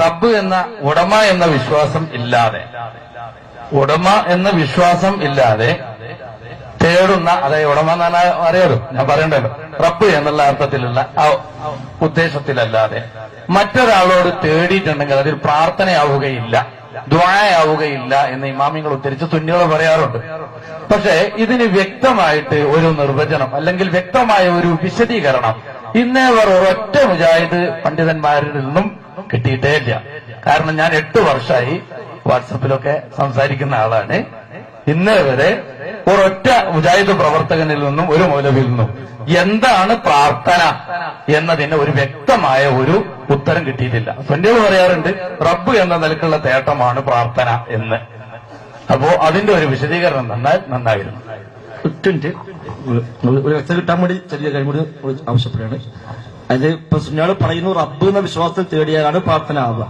റബ്ബ് എന്ന ഉടമ എന്ന വിശ്വാസം ഇല്ലാതെ തേടുന്ന, അതായത് ഉടമ എന്ന് പറഞ്ഞാൽ അറിയാലോ, ഞാൻ പറയണ്ടല്ലോ, റബ്ബ് എന്നുള്ള അർത്ഥത്തിലുള്ള ഉദ്ദേശത്തിലല്ലാതെ മറ്റൊരാളോട് തേടിയിട്ടുണ്ടെങ്കിൽ അതിൽ പ്രാർത്ഥനയാവുകയില്ല, ദുആയാവുകയില്ല എന്ന് ഇമാമിങ്ങൾ ഉദ്ധരിച്ച് സുന്നികൾ പറയാറുണ്ട്. പക്ഷേ ഇതിന് വ്യക്തമായിട്ട് ഒരു നിർവചനം അല്ലെങ്കിൽ വ്യക്തമായ ഒരു വിശദീകരണം ഇന്നേവർ ഒരൊറ്റ മുജാഹിദ് പണ്ഡിതന്മാരിൽ നിന്നും കിട്ടിയിട്ടേ ഇല്ല. കാരണം ഞാൻ 8 വർഷമായി വാട്സപ്പിലൊക്കെ സംസാരിക്കുന്ന ആളാണ്. ഇന്നേ വരെ ഒരൊറ്റ മുജാഹിദ് പ്രവർത്തകനിൽ നിന്നും ഒരു മൗലവിയിൽ നിന്നും എന്താണ് പ്രാർത്ഥന എന്നതിന് ഒരു വ്യക്തമായ ഒരു ഉത്തരം കിട്ടിയിട്ടില്ല. സുന്നികൾ പറയാറുണ്ട് റബ്ബ് എന്ന നിലക്കുള്ള തേട്ടമാണ് പ്രാർത്ഥന എന്ന്. അപ്പോ അതിന്റെ ഒരു വിശദീകരണം നന്നായിരുന്നു. ഒരു വ്യക്തത കിട്ടാൻ വേണ്ടി ചെറിയ കഴിവ് ആവശ്യപ്പെടുകയാണ്. അത് ഇപ്പൊ സുന്നികൾ പറയുന്നു റബ്ബ് എന്ന വിശ്വാസത്തിൽ തേടിയാലാണ് പ്രാർത്ഥന ആവുക.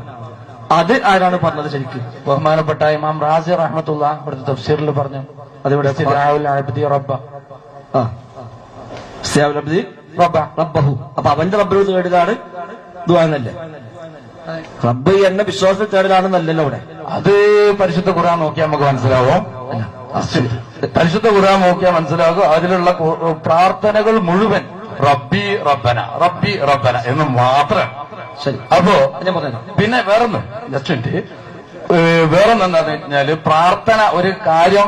അത് ആരാണ് പറഞ്ഞത്? ശരിക്കും ബഹുമാനപ്പെട്ട ഇമാം റാസി റഹ്മത്തുള്ള ഇവിടുത്തെ തഫ്സീറിൽ പറഞ്ഞു. അതിവിടെ റബ്ബഹു. അപ്പൊ അവന്റെ റബ്ബിനോട് തേടലാണ് ദുആ എന്നല്ലേ? റബ്ബ് എന്ന വിശ്വാസത്തിൽ തേടലാണെന്നല്ലല്ലോ ഇവിടെ. അത് പരിശുദ്ധ ഖുർആൻ നോക്കിയാൽ നമുക്ക് മനസ്സിലാവും. പരിശുദ്ധ ഖുർആൻ നോക്കിയാൽ മനസ്സിലാകും. അതിലുള്ള പ്രാർത്ഥനകൾ മുഴുവൻ റബ്ബി റബ്ബന എന്ന് മാത്രം. ശരി. അപ്പോ പിന്നെ വേറൊന്ന് എന്താണെന്ന് വെച്ചാല് പ്രാർത്ഥന ഒരു കാര്യം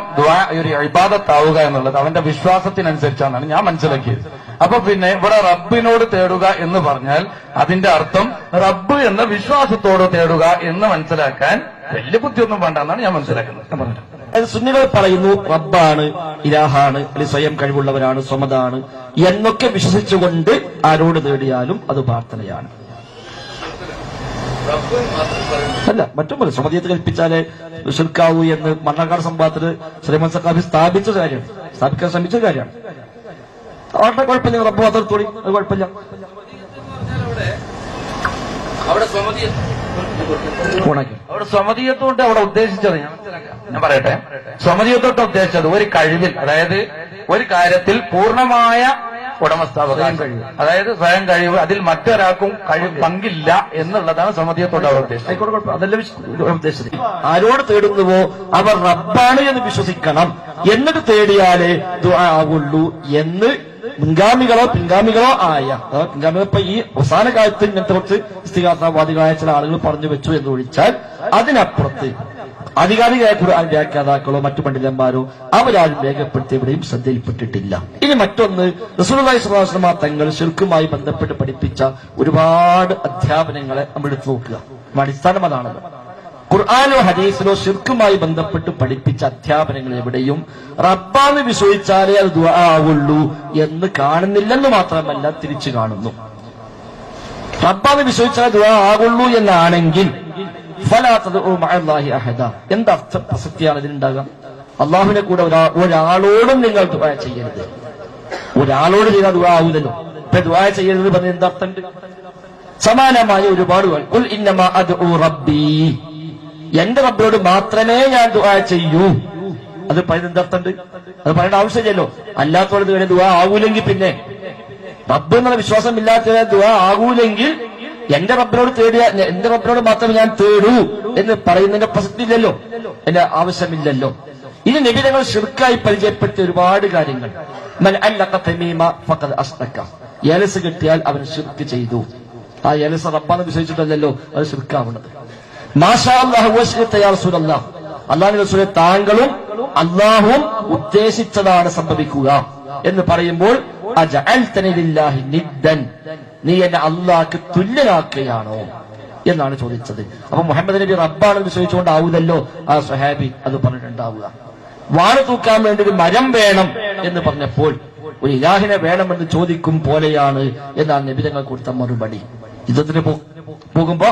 ഒരു ഇബാദത്താവുക എന്നുള്ളത് അവന്റെ വിശ്വാസത്തിനനുസരിച്ചാണ് ഞാൻ മനസ്സിലാക്കിയത്. അപ്പൊ പിന്നെ ഇവിടെ റബ്ബിനോട് തേടുക എന്ന് പറഞ്ഞാൽ അതിന്റെ അർത്ഥം റബ്ബ് എന്ന വിശ്വാസത്തോട് തേടുക എന്ന് മനസ്സിലാക്കാൻ വലിയ ബുദ്ധിയൊന്നും വേണ്ട എന്നാണ് ഞാൻ മനസ്സിലാക്കുന്നത്. സുന്നികൾ പറയുന്നു റബ്ബാണ്, ഇലാഹാണ്, അല്ലെങ്കിൽ സ്വയം കഴിവുള്ളവരാണ്, സ്വമതാണ് എന്നൊക്കെ വിശ്വസിച്ചുകൊണ്ട് ആരോട് തേടിയാലും അത് പ്രാർത്ഥനയാണ്. അല്ല, മറ്റും പോലെ സ്വമതീയത്ത് കൽപ്പിച്ചാലേ ഷിർക്കാവൂ എന്ന് മണ്ണാർക്കാട് സംഭവത്തിൽ സുലൈമാൻ സഖാഫി സ്ഥാപിച്ച കാര്യമാണ്, സ്ഥാപിക്കാൻ ശ്രമിച്ച കാര്യമാണ്. അവരുടെ കുഴപ്പമില്ല, റബ്ബ് മാത്രത്തോടി അത് കുഴപ്പമില്ല. അവിടെ സ്വമതീയത്തോട്ട് അവിടെ ഉദ്ദേശിച്ചത് ഞാൻ പറയട്ടെ. സ്വമതീയത്തോട്ട് ഉദ്ദേശിച്ചത് ഒരു കഴിവിൽ, അതായത് ഒരു കാര്യത്തിൽ പൂർണ്ണമായ ഉടമസ്ഥാവകാശം കഴിവ്, അതായത് സ്വയം കഴിവ്, അതിൽ മറ്റൊരാൾക്കും പങ്കില്ല എന്നുള്ളതാണ് സമതിയത്തോട് അവർ ഉദ്ദേശിച്ചത്. അതല്ല ഉദ്ദേശിച്ചത്. ആരോട് തേടുന്നുവോ അവർ റബ്ബാണ് എന്ന് വിശ്വസിക്കണം, എന്നിട്ട് തേടിയാലേ ദുആ ആവുള്ളൂ എന്ന് പിൻഗാമികളോ ആയ പിൻഗാമികൾ ഇപ്പൊ ഈ അവസാന കാലത്ത് ഇങ്ങനത്തെ കുറച്ച് ഇസ്തിഗാസവാദികളായ ചില ആളുകൾ പറഞ്ഞു വെച്ചു എന്ന് ഒഴിച്ചാൽ അതിനപ്പുറത്ത് ആധികാരികമായ ഖുർആൻ വ്യാഖ്യാതാക്കളോ മറ്റു പണ്ഡിതന്മാരോ അവരാരും രേഖപ്പെടുത്തിയവിടെയും ശ്രദ്ധയിൽപ്പെട്ടിട്ടില്ല. ഇനി മറ്റൊന്ന്, റസൂലുള്ളാഹി സ്വല്ലല്ലാഹു അലൈഹി വസല്ലം തങ്ങൾ ശിർക്കുമായി ബന്ധപ്പെട്ട് പഠിപ്പിച്ച ഒരുപാട് അധ്യാപനങ്ങളെ നമ്മൾ എടുത്തു നോക്കുക. അടിസ്ഥാനം അതാണല്ലോ. ഖുർആനോ ഹദീസിലോ ശിർക്കുമായി ബന്ധപ്പെട്ട് പഠിപ്പിച്ച അധ്യാപനങ്ങൾ എവിടെയും റബ്ബാന്ന് വിശ്വസിച്ചാലേ അത് ദുആ ആവുള്ളൂ എന്ന് കാണുന്നില്ലെന്ന് മാത്രമല്ല തിരിച്ചു കാണുന്നു. റബ്ബാന്ന് വിശ്വസിച്ചാൽ ദുആ ആവുള്ളൂ എന്നാണെങ്കിൽ എന്താ പ്രസക്തിയാണ് ഇതിനുണ്ടാകുക? അള്ളാഹുവിനെ കൂടെ ഒരാളോടും നിങ്ങൾ ദുആ ചെയ്യരുത്. ഒരാളോട് ചെയ്താൽ ദുആ ആവൂലല്ലോ. ഇപ്പൊ ദുആ ചെയ്യരുത് പറഞ്ഞ എന്താ അർത്ഥമുണ്ട്? സമാനമായ ഒരുപാട് ഖുൽ ഇന്നമാ അദ്ഉ റബ്ബി, എന്റെ റബ്ബിനോട് മാത്രമേ ഞാൻ ദുആ ചെയ്യൂ. അത് പറയുന്നത് എന്താ അർത്ഥമുണ്ട്? അത് പറയേണ്ട ആവശ്യമില്ലല്ലോ. അല്ലാത്തോട് ദുആ ആവൂലെങ്കിൽ പിന്നെ റബ്ബ് എന്നുള്ള വിശ്വാസം ഇല്ലാത്ത ദുആ ആകൂലെങ്കിൽ എന്റെ റബ്ബിനോട് മാത്രമേ ഞാൻ തേടൂ എന്ന് പറയുന്നതിന്റെ പ്രസക്തി ഇല്ലല്ലോ, എന്റെ ആവശ്യമില്ലല്ലോ. ഇനി നബി തങ്ങൾ ശിർക്കായി പരിചയപ്പെടുത്തിയ ഒരുപാട് കാര്യങ്ങൾ. ഏലസ് കിട്ടിയാൽ അവൻ ശിർക്ക് ചെയ്തു. ആ ഏലസ് റബ്ബാന്ന് വിശ്വസിച്ചിട്ടല്ലോ അത് ശിർക്കാവുന്നത്. മാഷാ അല്ലാഹു വശിഅത യാ റസൂലല്ലാഹ്, അല്ലാഹുവിന്റെ റസൂലേ താങ്കളും അല്ലാഹുവും ഉദ്ദേശിച്ചതാണ് സംഭവിക്കുക എന്ന് പറയുമ്പോൾ അജഅൽതനി ലില്ലാഹി നിദ്ദൻ, നീ എന്നെ അള്ളാഹ്ക്ക് തുല്യനാക്കുകയാണോ എന്നാണ് ചോദിച്ചത്. അപ്പൊ മുഹമ്മദ് നബി റബ്ബാണെന്ന് ചോദിച്ചുകൊണ്ടാവൂലല്ലോ ആ സ്വഹാബി അത് പറഞ്ഞിട്ടുണ്ടാവുക. വാഴ തൂക്കാൻ വേണ്ടി ഒരു മരം വേണം എന്ന് പറഞ്ഞപ്പോൾ ഒരു ഇലാഹിനെ വേണമെന്ന് ചോദിക്കും പോലെയാണ് എന്നാണ് നബി തങ്ങൾ കൊടുത്ത മറുപടി. യുദ്ധത്തിന് പോകുമ്പോ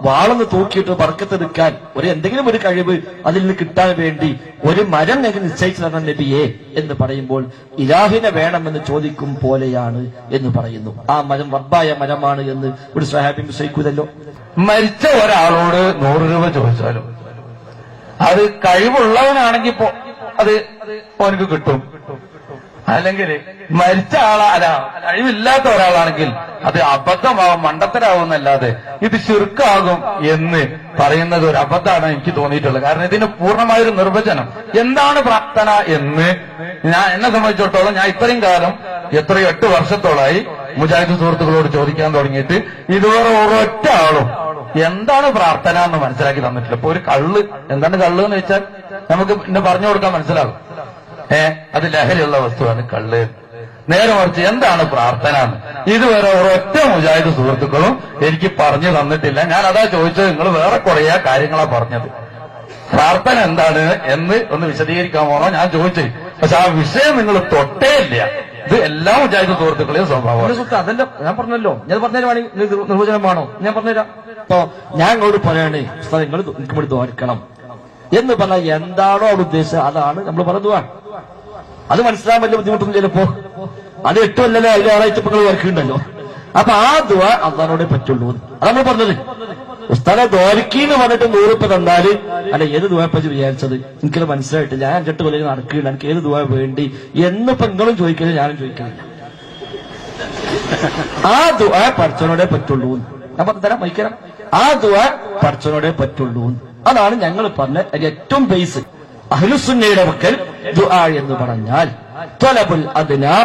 വാളൊന്ന് തൂക്കിയിട്ട് ബർക്കത്തെടുക്കാൻ എന്തെങ്കിലും ഒരു കഴിവ് അതിൽ നിന്ന് കിട്ടാൻ വേണ്ടി ഒരു മരം നിശ്ചയിച്ചു തന്ന നബിയെ എന്ന് പറയുമ്പോൾ ഇലാഹിനെ വേണമെന്ന് ചോദിക്കും പോലെയാണ് എന്ന് പറയുന്നു. ആ മരം റബ്ബായ മരമാണ് എന്ന് ഒരു സ്വഹാബി വിശ്വസിക്കൂലല്ലോ. മരിച്ച ഒരാളോട് 100 രൂപ ചോദിച്ചാലും അത് കഴിവുള്ളവനാണെങ്കിൽ അത് അവനക്ക് കിട്ടും. അല്ലെങ്കിൽ മരിച്ച അല്ല കഴിവില്ലാത്ത ഒരാളാണെങ്കിൽ അത് അബദ്ധമാവും, മണ്ടത്തരാവുന്നല്ലാതെ ഇത് ശിർക്കാകും എന്ന് പറയുന്നത് ഒരു അബദ്ധമാണ് എനിക്ക് തോന്നിയിട്ടുള്ളത്. കാരണം ഇതിന് പൂർണ്ണമായൊരു നിർവചനം എന്താണ് പ്രാർത്ഥന എന്ന് എന്നെ സംബന്ധിച്ചിടത്തോളം ഞാൻ ഇത്രയും കാലം എത്രയോ 8 വർഷത്തോളായി മുജാഹിദ് സുഹൃത്തുക്കളോട് ചോദിക്കാൻ തുടങ്ങിയിട്ട് ഇതുവരെ ഒരൊറ്റ ആളും എന്താണ് പ്രാർത്ഥന എന്ന് മനസ്സിലാക്കി തന്നിട്ടില്ല. ഇപ്പൊ ഒരു കള്ള്, എന്താണ് കള്ള് എന്ന് വെച്ചാൽ നമുക്ക് പിന്നെ പറഞ്ഞു കൊടുക്കാൻ മനസ്സിലാകും. അത് ലഹരിയുള്ള വസ്തുവാണ് കള്ള്. നേരെ മറിച്ച് എന്താണ് പ്രാർത്ഥന എന്ന് ഇതുവരെ ഒരൊറ്റ മുജാഹിദ് സുഹൃത്തുക്കളും എനിക്ക് പറഞ്ഞു തന്നിട്ടില്ല. ഞാൻ അതാ ചോദിച്ചത്, നിങ്ങൾ വേറെ കുറേ കാര്യങ്ങളാ പറഞ്ഞത്, പ്രാർത്ഥന എന്താണ് എന്ന് ഒന്ന് വിശദീകരിക്കാമോ ഞാൻ ചോദിച്ചത്. പക്ഷെ ആ വിഷയം നിങ്ങൾ തൊട്ടേ ഇല്ല. ഇത് എല്ലാ മുജാഹിദ് സുഹൃത്തുക്കളെയും സ്വഭാവം. അതല്ല ഞാൻ പറഞ്ഞല്ലോ, ഞാൻ പറഞ്ഞുതരുവാണി നിർവചനമാണോ ഞാൻ പറഞ്ഞുതരാം. ഇപ്പൊ ഞാൻ ഇങ്ങോട്ട് പറയണേ നിങ്ങൾ എനിക്ക് വേണ്ടി ദ്വാരിക്കണം എന്ന് പറഞ്ഞാൽ എന്താണോ അവിടെ ഉദ്ദേശിച്ചത് അതാണ് നമ്മൾ പറഞ്ഞുവാൻ. അത് മനസ്സിലാൻ വലിയ ബുദ്ധിമുട്ടൊന്നും ചിലപ്പോ. അത് 8 കൊല്ലല്ലേ അതിലാറായിട്ട് നിങ്ങൾ വർക്കുണ്ടല്ലോ. അപ്പൊ ആ ദ്വാ അള്ളാനോടെ പറ്റുള്ളൂ. അത് നമ്മൾ പറഞ്ഞത്. ഉസ്താദെ ദ്വാരിക്കീന്ന് പറഞ്ഞിട്ട് 100 രൂപ തന്നാല് അല്ല ഏത് ദ്വാപ്പച്ച് വിചാരിച്ചത് എനിക്കത് മനസ്സിലായിട്ടില്ല. ഞാൻ 5-8 കൊല്ലം നടക്കുകയാണ്, എനിക്ക് ഏത് ദ്വാ വേണ്ടി എന്നിപ്പോ നിങ്ങളും ചോദിക്കില്ല, ഞാനും ചോദിക്കുന്നില്ല. ആ ദ്വാ പഠിച്ചവനോടെ പറ്റുള്ളൂ. ഞാൻ പറഞ്ഞുതരാം, വഹിക്കണം. ആ ദ്വാ പഠിച്ചവനോടെ പറ്റുള്ളൂ. അതാണ് ഞങ്ങൾ പറഞ്ഞ ഏറ്റവും ബേസ്. അഹ്ലുസുന്നയുടെ പക്കൽ ദുആ എന്ന് പറഞ്ഞാൽ ത്വലബുൽ അദ്നാ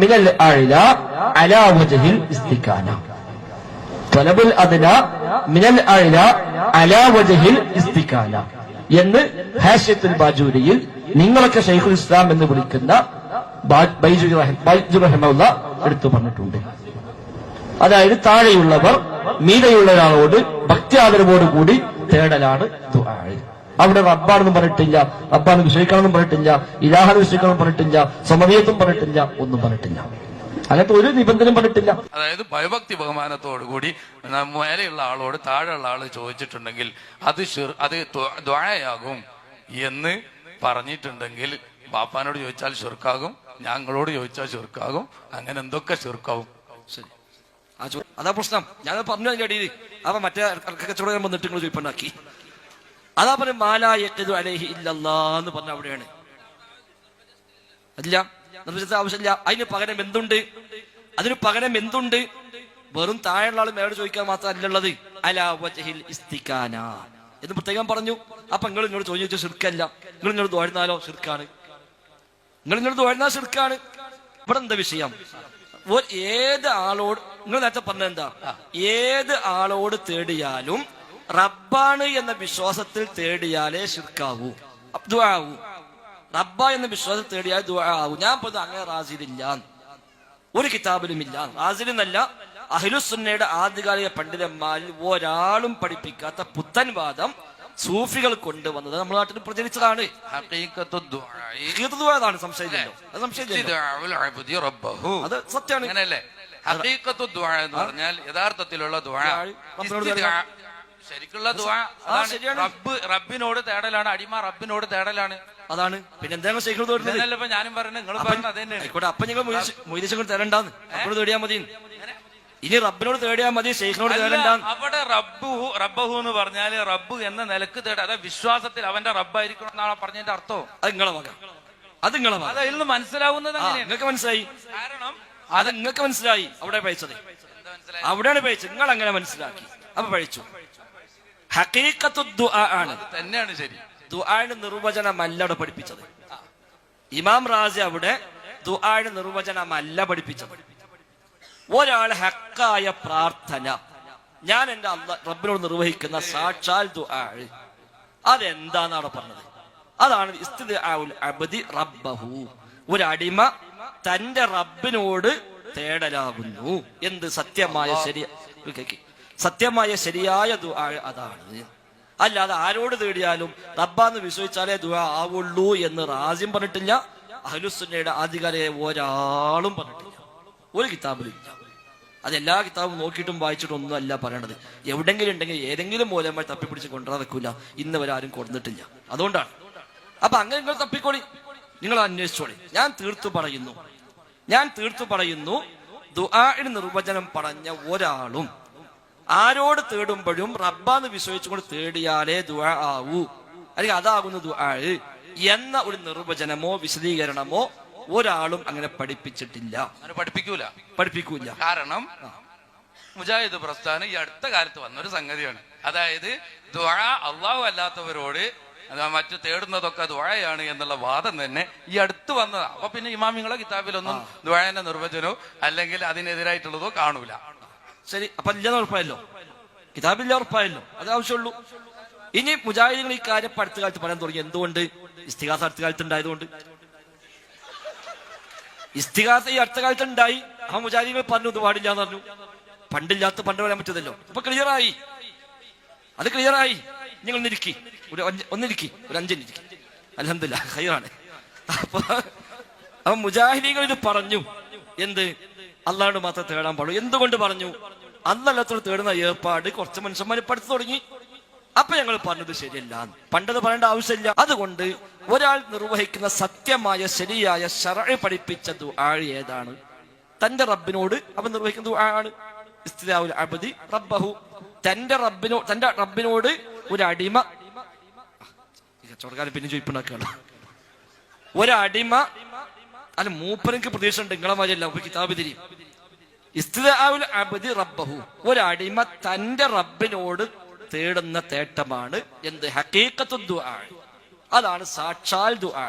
മിനൽ അഅ്ല അലാ വജ്ഹിൽ ഇസ്തികാന. ത്വലബുൽ അദ്നാ മിനൽ അഅ്ല അലാ വജ്ഹിൽ ഇസ്തികാന എന്ന് ഹാഷിയത്തുൽ ബാജൂരിയിൽ നിങ്ങളൊക്കെ ശൈഖുൽ ഇസ്ലാം എന്ന് വിളിക്കുന്ന ബൈജു റഹിമഹുല്ലാഹ് എടുത്തു പറഞ്ഞിട്ടുണ്ട്. അതായത് താഴെയുള്ളവർ മീതയുള്ള ഒരാളോട് ഭക്തി ആദരവോടുകൂടി തേടലാണ് ദുആ. അവിടെ റബ്ബാണെന്നും പറഞ്ഞിട്ടില്ല, റബ്ബാണ് വിശ്വസിക്കണമെന്നും പറഞ്ഞിട്ടില്ല, ഇലാഹാണ് വിശ്വസിക്കണമെന്നും പറഞ്ഞിട്ടില്ല, സമവിയത്തും പറഞ്ഞിട്ടില്ല, ഒന്നും പറഞ്ഞിട്ടില്ല. അങ്ങനത്തെ ഒരു നിബന്ധനയും പറഞ്ഞിട്ടില്ല. അതായത് ഭയഭക്തി ബഹുമാനത്തോടുകൂടി മേലെയുള്ള ആളോട് താഴെയുള്ള ആള് ചോദിച്ചിട്ടുണ്ടെങ്കിൽ അത് ദ്വായാകും എന്ന് പറഞ്ഞിട്ടുണ്ടെങ്കിൽ ബാപ്പാനോട് ചോദിച്ചാൽ ശിർക്കാകും, ഞങ്ങളോട് ചോദിച്ചാൽ ശിർക്കാകും, അങ്ങനെ എന്തൊക്കെ ശിർക്കാവും. ശരി, അതാ പ്രശ്നം. ഞാൻ പറഞ്ഞു അതിന്റെ അടിയിൽ. അപ്പൊ മറ്റേ കച്ചവടം വന്നിട്ട് നിങ്ങൾ ചോദിപ്പുണ്ടാക്കി. അതാ പറയും മാലാ യഖ്ദു അലൈഹി ഇല്ലല്ലാഹ് പറഞ്ഞ അവിടെയാണ്. അതില്ല, നിർവചിച്ച ആവശ്യമില്ല. അതിന് പകരം എന്തുണ്ട്? വെറും താഴെയുള്ള ആൾ മേലോട് ചോദിക്കാൻ മാത്രമല്ലുള്ളത്. അലാ വജ്ഹിൽ ഇസ്തികാന എന്ന് പ്രത്യേകം പറഞ്ഞു. അപ്പൊ നിങ്ങൾ ഇങ്ങോട്ട് ചോദിച്ചാൽ ശിർക്കല്ല, നിങ്ങൾ ഇങ്ങോട്ട് ദുആ ശിർക്കാണ്, നിങ്ങൾ ഇങ്ങോട്ട് ദുആ ശിർക്കാണ്. ഇവിടെ എന്താ വിഷയം? ഏത് ആളോട് നിങ്ങൾ നേരത്തെ പറഞ്ഞെന്താ, ഏത് ആളോട് തേടിയാലും റബ്ബാണ് എന്ന വിശ്വാസത്തിൽ തേടിയാലേ ശിർക്കാവൂ, ദുആ ആവൂ. റബ്ബ എന്ന വിശ്വാസത്തിൽ തേടിയാൽ ദുആ ആവൂ. ഞാൻ പറഞ്ഞത് അങ്ങനെ റാസിലില്ല, ഒരു കിതാബിലും ഇല്ല. റാസിലെന്നല്ല, അഹ്ലുസുന്നയുടെ ആദ്യകാലിക പണ്ഡിതന്മാരിൽ ഒരാളും പഠിപ്പിക്കാത്ത പുത്തൻ വാദം സൂഫികൾ കൊണ്ടുവന്നത് നമ്മുടെ നാട്ടിൽ പ്രചരിച്ചതാണ്. അതാണ് സംശയമില്ലല്ലോ, അത് സംശയമില്ലല്ലോ, അത് സത്യമാണ്. പറഞ്ഞാൽ യഥാർത്ഥത്തിലുള്ള ശരിക്കുള്ള റബ്ബിനോട് തേടലാണ്, അടിമ റബ്ബിനോട് തേടലാണ്. അതാണ്. പിന്നെ എന്താണ് ശൈഖ് ഞാനും പറഞ്ഞു, നിങ്ങൾ പറഞ്ഞത് അത് തന്നെയാണ്. അപ്പൊ നിങ്ങൾ മൊയ്തീശങ്ങൾ തേടണ്ടാന്ന്, റബ്ബിനോട് തേടിയാൽ മതി. ഇനി റബ്ബിനോട് തേടിയാൽ മതി, ശൈഖിനോട് തേടണ്ടാന്ന്. അവിടെ റബ്ബഹു എന്ന് പറഞ്ഞാല് റബ്ബ് എന്ന നിലക്ക് തേട, അതായത് വിശ്വാസത്തിൽ അവന്റെ റബ്ബായിരിക്കണം എന്നാണ് പറഞ്ഞതിന്റെ അർത്ഥം. അത് നിങ്ങളെ വക, അത് നിങ്ങളെ വക. അതിൽ നിന്ന് മനസ്സിലാവുന്നത് നിങ്ങൾക്ക് മനസ്സിലായി, കാരണം അത് നിങ്ങൾക്ക് മനസ്സിലായി. അവിടെ പഴിച്ചത് അവിടെയാണ് പഴിച്ചത്, നിങ്ങൾ അങ്ങനെ മനസ്സിലാക്കി, അപ്പൊ പഴിച്ചു. ഹഖീഖത്തു ദുആ ആണ്, തന്നെയാണ് ശരി. ദുആയുടെ നിർവചനമല്ല അവിടെ പഠിപ്പിച്ചത്. ഇമാം റാസി അവിടെ ദുആയുടെ നിർവചനമല്ല പഠിപ്പിച്ചത്. ഒരാൾ ഹക്കായ പ്രാർത്ഥന, ഞാൻ എന്റെ റബ്ബിനോട് നിർവഹിക്കുന്ന സാക്ഷാൽ ദുആ, അതെന്താന്ന് അവിടെ പറഞ്ഞത്. അതാണ് ഇസ്തിദ്ആഉൽ അബ്ദി റബ്ബഹു, ഒരു അടിമ തന്റെ റബ്ബിനോട് തേടലാകുന്നു. എന്ത്? സത്യമായ ശരിയായ ദുആ അതാണ്. അല്ലാതെ ആരോട് തേടിയാലും റബ്ബാന്ന് വിശ്വസിച്ചാലേ ദുആ ആവുള്ളൂ എന്ന് റാസിം പറഞ്ഞിട്ടില്ല, അഹ്ലുസുന്നയുടെ ആധികാരിക ഒരാളും പറഞ്ഞിട്ടില്ല, ഒരു കിതാബിലില്ല. അതെല്ലാ കിതാബും നോക്കിയിട്ടും വായിച്ചിട്ടും ഒന്നും അല്ല പറയണത്. എവിടെങ്കിലും ഉണ്ടെങ്കിൽ ഏതെങ്കിലും മൂലമായി തപ്പിപ്പിടിച്ച് കൊണ്ടുവരാൻ നിൽക്കില്ല, ഇന്ന് വരെ ആരും കൊടുത്തിട്ടില്ല. അതുകൊണ്ടാണ്. അപ്പൊ അങ്ങനെ നിങ്ങൾ തപ്പിക്കോളി, നിങ്ങൾ അന്വേഷിച്ചോളി. ഞാൻ തീർത്തു പറയുന്നു ദുആഇന്റെ നിർവചനം പറഞ്ഞ ഒരാളും ആരോട് തേടുമ്പോഴും റബ്ബാന്ന് വിശ്വസിച്ചുകൊണ്ട് തേടിയാലേ ദുആ ആവൂ, അല്ലെങ്കിൽ അതാകുന്നു ദുആ എന്ന ഒരു നിർവചനമോ വിശദീകരണമോ ഒരാളും അങ്ങനെ പഠിപ്പിച്ചിട്ടില്ല. അങ്ങനെ പഠിപ്പിക്കൂല. കാരണം മുജാഹിദ് പ്രസ്ഥാനം ഈ അടുത്ത കാലത്ത് വന്നൊരു സംഗതിയാണ്. അതായത് ദുആ അള്ളാഹു അല്ലാത്തവരോട് മറ്റു തേടുന്നതൊക്കെ ദുആയാണ് എന്നുള്ള വാദം തന്നെ ഈ അടുത്ത് വന്നതാ. അപ്പൊ പിന്നെ ഇമാമിങ്ങളെ കിതാബിലൊന്നും ദുആന്റെ നിർവചനോ അല്ലെങ്കിൽ അതിനെതിരായിട്ടുള്ളതോ കാണൂല. ശരി, അപ്പൊ ഇല്ലെന്ന് ഉറപ്പായല്ലോ, കിതാബില്ല ഉറപ്പായല്ലോ, അത് ആവശ്യമുള്ളൂ. ഇനി മുജാഹിദുകൾ ഈ കാര്യം അടുത്ത കാലത്ത് പറയാൻ തുടങ്ങി. എന്തുകൊണ്ട്? ഇസ്തിഗാസ അടുത്ത കാലത്ത് ഉണ്ടായതുകൊണ്ട്. ഇസ്തിഗാസ ഈ അടുത്ത കാലത്ത് ഉണ്ടായി. ആ മുജാഹിദുകൾ പറഞ്ഞു ഇത് പാടില്ല എന്ന് പറഞ്ഞു. പണ്ടില്ലാത്ത പണ്ട് പറയാൻ പറ്റുന്നല്ലോ. അപ്പൊ ക്ലിയറായി, അത് ക്ലിയറായി. നിങ്ങൾ ഒന്നിരിക്കി, ഒരു 5 മിനിറ്റ്. അൽഹംദുലില്ലാ ഖൈറാണ്. അപ്പൊ മുജാഹിദീകൾ ഇത് പറഞ്ഞു. എന്ത്? അള്ളാഹുവിനോട് മാത്രം തേടാൻ പാടുള്ളൂ. എന്തുകൊണ്ട് പറഞ്ഞു? അല്ലാത്തോട് തേടുന്ന ഏർപ്പാട് കുറച്ച് മനുഷ്യന്മാർ പഠിച്ചു തുടങ്ങി. അപ്പൊ ഞങ്ങൾ പറഞ്ഞത് ശരിയല്ല, പണ്ടത് പറയേണ്ട ആവശ്യമില്ല. അതുകൊണ്ട് ഒരാൾ നിർവഹിക്കുന്ന സത്യമായ ശരിയായ ശർഅ പഠിപ്പിച്ച ദുആ ഏതാണ്? തന്റെ റബ്ബിനോട് അവൻ നിർവഹിക്കുന്ന ദുആ ആണ് ഇസ്തിദാഉൽ അബ്ദി റബ്ബഹു. തന്റെ റബ്ബിനോട് ഒരു അടിമ, കച്ചവടക്കാരൻ പിന്നെ ചോദിപ്പുണ്ടാക്കുകയാണ്, ഒരടിമ അല്ല മൂപ്പർക്ക് പ്രതീക്ഷ ഉണ്ട് നിങ്ങളെ മാതിരിയല്ല, കിതാബ് തിരിയും. ഇസ്തിദാഉൽ അബ്ദി റബ്ബഹു, ഒരടിമ തന്റെ റബ്ബിനോട് തേടുന്ന തേട്ടമാണ് എന്ത്? ഹഖീഖത്തു ദുആ. അതാണ് സാക്ഷാൽ ദുആ.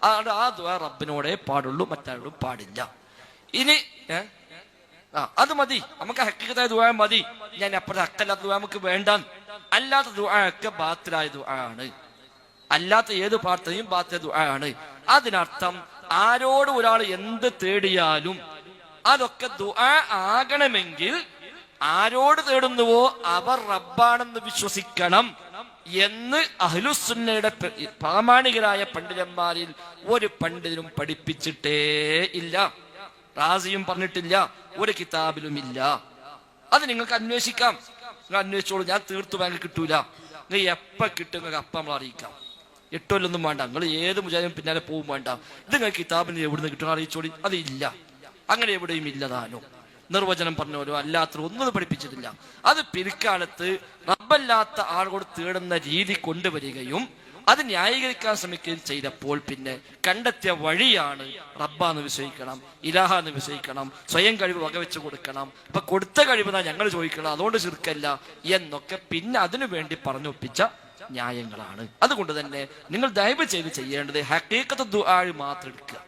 ആ ദുആ റബ്ബിനോടേ പാടുള്ളൂ, മറ്റാരോടും പാടില്ല. ഇനി അത് മതി, നമുക്ക് ഹഖീഖത്തായ ദുആ മതി. ഞാൻ അപ്പുറത്തെ ഹക്കല്ലാത്ത ദുആ നമുക്ക് വേണ്ട. അല്ലാത്ത ദുആ ഒക്കെ ബാത്തിലായ ദുആ ആണ്. അല്ലാത്ത ഏത് പ്രാർത്ഥനയും ബാത്തിലായ ദുആ ആണ്. അതിനർത്ഥം ആരോട് ഒരാൾ എന്ത് തേടിയാലും അതൊക്കെ ദുആ ആകണമെങ്കിൽ ആരോട് തേടുന്നുവോ അവർ റബ്ബാണെന്ന് വിശ്വസിക്കണം എന്ന് അഹ്ലുസുന്നയുടെ പ്രാമാണികരായ പണ്ഡിതന്മാരിൽ ഒരു പണ്ഡിതനും പഠിപ്പിച്ചിട്ടേ ഇല്ല. റാസിയും പറഞ്ഞിട്ടില്ല, ഒരു കിതാബിലും ഇല്ല. അത് നിങ്ങൾക്ക് അന്വേഷിക്കാം, നിങ്ങൾ അന്വേഷിച്ചോളൂ. ഞാൻ തീർത്തു ബാങ്കിൽ കിട്ടൂല. നിങ്ങൾ എപ്പ കിട്ടും നിങ്ങൾക്ക് അപ്പം നമ്മൾ അറിയിക്കാം. 8 കൊല്ലൊന്നും വേണ്ട, നിങ്ങൾ ഏത് മുജാഹിദിനും പിന്നാലെ പോവും വേണ്ട. ഇത് നിങ്ങൾ കിതാബിന് എവിടുന്ന് കിട്ടുന്ന അറിയിച്ചോളി. അത് ഇല്ല, അങ്ങനെ എവിടെയും ഇല്ലതാനോ. നിർവചനം പറഞ്ഞവരോ അല്ലാത്തവരോ ഒന്നും പഠിപ്പിച്ചിട്ടില്ല. അത് പിൽക്കാലത്ത് റബ്ബല്ലാത്ത ആളുകൾ തേടുന്ന രീതി കൊണ്ടുവരികയും അത് ന്യായീകരിക്കാൻ ശ്രമിക്കുകയും ചെയ്തപ്പോൾ പിന്നെ കണ്ടെത്തിയ വഴിയാണ് റബ്ബാന്ന് വിശ്വസിക്കണം, ഇലാഹാന്ന് വിശ്വസിക്കണം, സ്വയം കഴിവ് വകവെച്ച് കൊടുക്കണം. അപ്പൊ കൊടുത്ത കഴിവ് ഞങ്ങൾ ചോദിക്കണം, അതുകൊണ്ട് ശിർക്കല്ല എന്നൊക്കെ പിന്നെ അതിനു വേണ്ടി പറഞ്ഞൊപ്പിച്ച ന്യായങ്ങളാണ്. അതുകൊണ്ട് തന്നെ നിങ്ങൾ ദയവ് ചെയ്ത് ചെയ്യേണ്ടത് ഹഖീഖത്ത് ദുആ മാത്രം എടുക്കുക.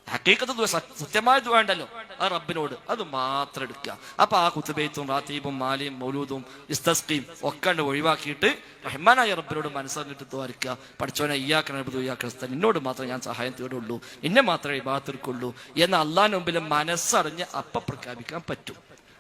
ഹഖീഖത്ത് ദുആ, സത്യമായ ദുആ ഉണ്ടല്ലോ, ആ റബ്ബിനോട് അത് മാത്രം എടുക്കുക. അപ്പൊ ആ കുത്തുബൈത്തും റാത്തീബും മാലിയും മൗലൂദും ഇസ്തസ്ഖീം ഒക്കെ ഒഴിവാക്കിയിട്ട് റഹ്മാനായ റബ്ബിനോട് മനസ്സറിഞ്ഞിട്ട് ദ്വാരിക്കുക. പഠിച്ചവനെ ഇയ്യാക നഅ്ബുദു വഇയ്യാക നസ്തഈൻ, നിന്നോട് മാത്രം ഞാൻ സഹായം തേടുള്ളൂ, നിന്നെ മാത്രമേ ഇബാദത്ത് എടുക്കുള്ളൂ എന്ന് അള്ളാഹിന്റെ മുമ്പിൽ മനസ്സറിഞ്ഞ് അപ്പ പ്രഖ്യാപിക്കാൻ പറ്റും.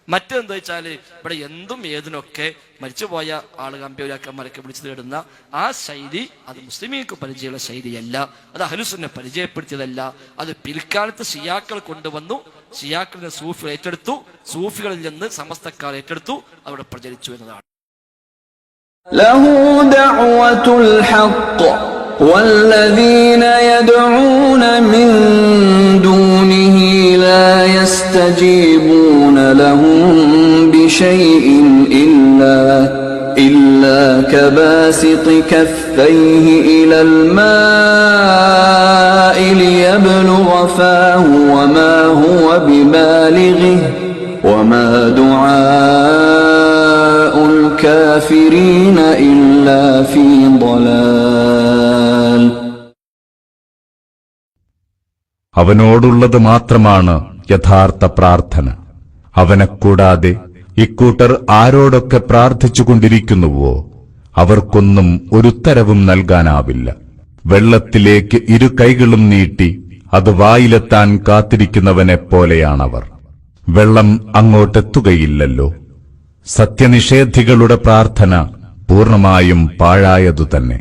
മറ്റെന്താ വെച്ചാല് ഇവിടെ എന്തും ഏതിനൊക്കെ മരിച്ചുപോയ ആള് അമ്പ്യൗലിയാക്കന്മാരൊക്കെ വിളിച്ചു തേടുന്ന ആ ശൈലി അത് മുസ്ലിമീങ്ങൾക്ക് പരിചയമുള്ള ശൈലിയല്ല, അത് അഹ്ലുസുന്നെ പരിചയപ്പെടുത്തിയതല്ല. അത് പിൽക്കാലത്ത് ഷിയാക്കൾ കൊണ്ടുവന്നു, ഷിയാക്കളിൽ സൂഫികൾ ഏറ്റെടുത്തു, സൂഫികളിൽ നിന്ന് സമസ്തക്കാർ ഏറ്റെടുത്തു, അവിടെ പ്രചരിച്ചു എന്നതാണ്. ലഹു ദഅവത്തുൽ ഹഖ് والذين يدعون من دونه لا يستجيبون لهم بشيء إلا كباسط كفيه إلى الماء ليبلغ فاه وما هو ببالغه وما دعاء الكافرين إلا في ضلال. അവനോടുള്ളത് മാത്രമാണ് യഥാർത്ഥ പ്രാർത്ഥന. അവനെക്കൂടാതെ ഇക്കൂട്ടർ ആരോടൊക്കെ പ്രാർത്ഥിച്ചുകൊണ്ടിരിക്കുന്നുവോ അവർക്കൊന്നും ഒരുത്തരവും നൽകാനാവില്ല. വെള്ളത്തിലേക്ക് 2 കൈകളും നീട്ടി അത് വായിലെത്താൻ കാത്തിരിക്കുന്നവനെ പോലെയാണവർ. വെള്ളം അങ്ങോട്ടെത്തുകയില്ലല്ലോ. സത്യനിഷേധികളുടെ പ്രാർത്ഥന പൂർണ്ണമായും പാഴായതുതന്നെ.